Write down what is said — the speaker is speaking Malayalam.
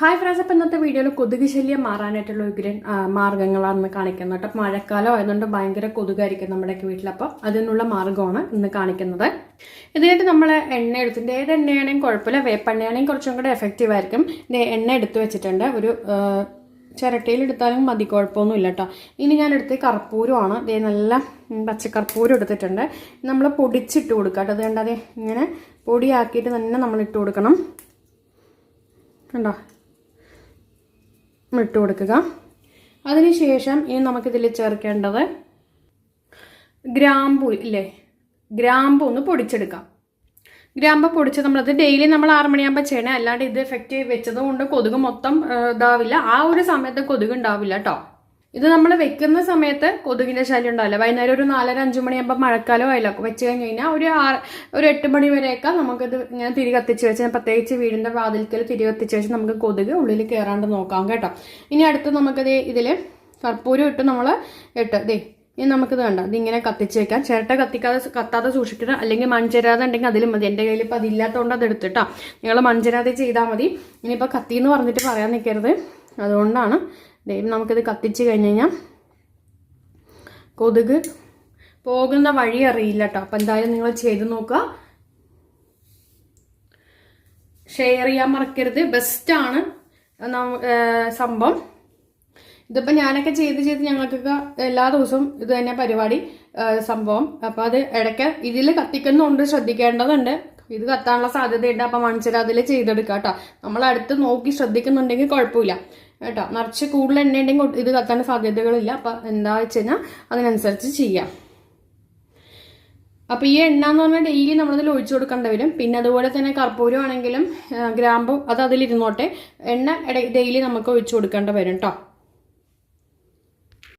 ഹായ് ഫ്രണ്ട്സ്, അപ്പോൾ ഇന്നത്തെ വീഡിയോയിൽ കൊതുക് ശല്യം മാറാനായിട്ടുള്ള ഉഗ്രൻ മാർഗ്ഗങ്ങളാണ് കാണിക്കുന്നത് കേട്ടോ. മഴക്കാലം ആയതുകൊണ്ട് ഭയങ്കര കൊതുകായിരിക്കും നമ്മുടെയൊക്കെ വീട്ടിൽ. അപ്പോൾ അതിനുള്ള മാർഗ്ഗമാണ് ഇന്ന് കാണിക്കുന്നത്. ഇതിനായിട്ട് നമ്മൾ എണ്ണ എടുത്തിട്ട് ഏത് എണ്ണയാണെങ്കിലും കുഴപ്പമില്ല, വേപ്പെണ്ണയാണെങ്കിൽ കുറച്ചും കൂടെ എഫക്റ്റീവ് ആയിരിക്കും. എണ്ണ എടുത്ത് വെച്ചിട്ടുണ്ട്, ഒരു ചിരട്ടയിൽ എടുത്താലും മതി, കുഴപ്പമൊന്നുമില്ല കേട്ടോ. ഇനി ഞാൻ എടുത്ത് കർപ്പൂരമാണ്, ഇതേ നല്ല പച്ചക്കർപ്പൂരം എടുത്തിട്ടുണ്ട്. നമ്മൾ പൊടിച്ചിട്ട് കൊടുക്കാം കേട്ടോ. അത് കണ്ടാതെ ഇങ്ങനെ പൊടിയാക്കിയിട്ട് തന്നെ നമ്മൾ ഇട്ട് കൊടുക്കണം കണ്ടോ, ഇട്ട് കൊടുക്കുക. അതിനുശേഷം ഇനി നമുക്കിതിൽ ചേർക്കേണ്ടത് ഗ്രാമ്പൂ ഇല്ലേ, ഗ്രാമ്പൂ ഒന്ന് പൊടിച്ചെടുക്കാം. ഗ്രാമ്പ് പൊടിച്ച് നമ്മളത് ഡെയിലി നമ്മൾ 6 മണിയാകുമ്പോൾ ചെയ്യണേ, അല്ലാണ്ട് ഇത് എഫക്റ്റ് വെച്ചത് കൊണ്ട് കൊതുക് മൊത്തം ഇതാവില്ല, ആ ഒരു സമയത്ത് കൊതുക് ഉണ്ടാവില്ല കേട്ടോ. ഇത് നമ്മൾ വെക്കുന്ന സമയത്ത് കൊതുകിൻ്റെ ശല്യം ഉണ്ടാവില്ല. വൈകുന്നേരം ഒരു 4-5 മണിയാകുമ്പോൾ മഴക്കാലം ആയല്ലോ, വെച്ച് കഴിഞ്ഞ് കഴിഞ്ഞാൽ ഒരു 8 മണി വരെയൊക്കെ നമുക്കിത് ഇങ്ങനെ തിരി കത്തിച്ച് വെച്ച്, പ്രത്യേകിച്ച് വീടിൻ്റെ വാതിൽക്കൽ തിരി കത്തിച്ച് വെച്ച് നമുക്ക് കൊതുക് ഉള്ളിൽ കയറാണ്ട് നോക്കാം കേട്ടോ. ഇനി അടുത്ത് നമുക്കിത് ഇതിൽ കർപ്പൂരം ഇട്ട് നമ്മൾ ഇനി നമുക്കിത് വേണ്ട, ഇതിങ്ങനെ കത്തിച്ച് വെക്കാം. ചിരട്ട കത്താതെ സൂക്ഷിക്കണം, അല്ലെങ്കിൽ മൺചെരാതെ ഉണ്ടെങ്കിൽ അതിലും മതി. എൻ്റെ കയ്യിൽ ഇപ്പോൾ അതില്ലാത്തതുകൊണ്ട് അത് എടുത്തിട്ടോ. നിങ്ങൾ മൺചെരാതെ ചെയ്താൽ മതി. ഇനിയിപ്പോൾ കത്തിയെന്ന് പറഞ്ഞിട്ട് പറയാൻ നിൽക്കരുത്, അതുകൊണ്ടാണ്. നമുക്കിത് കത്തിച്ച് കഴിഞ്ഞ് കഴിഞ്ഞാൽ കൊതുക് പോകുന്ന വഴി അറിയില്ല കേട്ടോ. അപ്പം എന്തായാലും നിങ്ങൾ ചെയ്ത് നോക്കുക, ഷെയർ ചെയ്യാൻ മറക്കരുത്. ബെസ്റ്റാണ് സംഭവം. ഇതിപ്പോൾ ഞാനൊക്കെ ചെയ്ത് ഞങ്ങൾക്കൊക്കെ എല്ലാ ദിവസവും ഇത് തന്നെ പരിപാടി സംഭവം. അപ്പോൾ അത് ഇടയ്ക്ക് ഇതിൽ കത്തിക്കുന്നുണ്ട്, ശ്രദ്ധിക്കേണ്ടതുണ്ട്. ഇത് കത്താനുള്ള സാധ്യതയുണ്ട്, അപ്പം മൺചെരാതിൽ ചെയ്തെടുക്കുക കേട്ടോ. നമ്മൾ അടുത്ത് നോക്കി ശ്രദ്ധിക്കുന്നുണ്ടെങ്കിൽ കുഴപ്പമില്ല കേട്ടോ. നിറച്ച് കൂടുതൽ എണ്ണ ഉണ്ടെങ്കിൽ ഇത് കത്താൻ സാധ്യതകളില്ല. അപ്പം എന്താ വെച്ച് കഴിഞ്ഞാൽ അതിനനുസരിച്ച് ചെയ്യാം. അപ്പോൾ ഈ എണ്ണ എന്ന് പറഞ്ഞാൽ ഡെയിലി നമ്മളതിൽ ഒഴിച്ചു കൊടുക്കേണ്ടി വരും. പിന്നെ അതുപോലെ തന്നെ കർപ്പൂരം ആണെങ്കിലും ഗ്രാമ്പും അത് അതിലിരുന്നോട്ടെ, എണ്ണ ഡെയിലി നമുക്ക് ഒഴിച്ചു കൊടുക്കേണ്ടി വരും കേട്ടോ.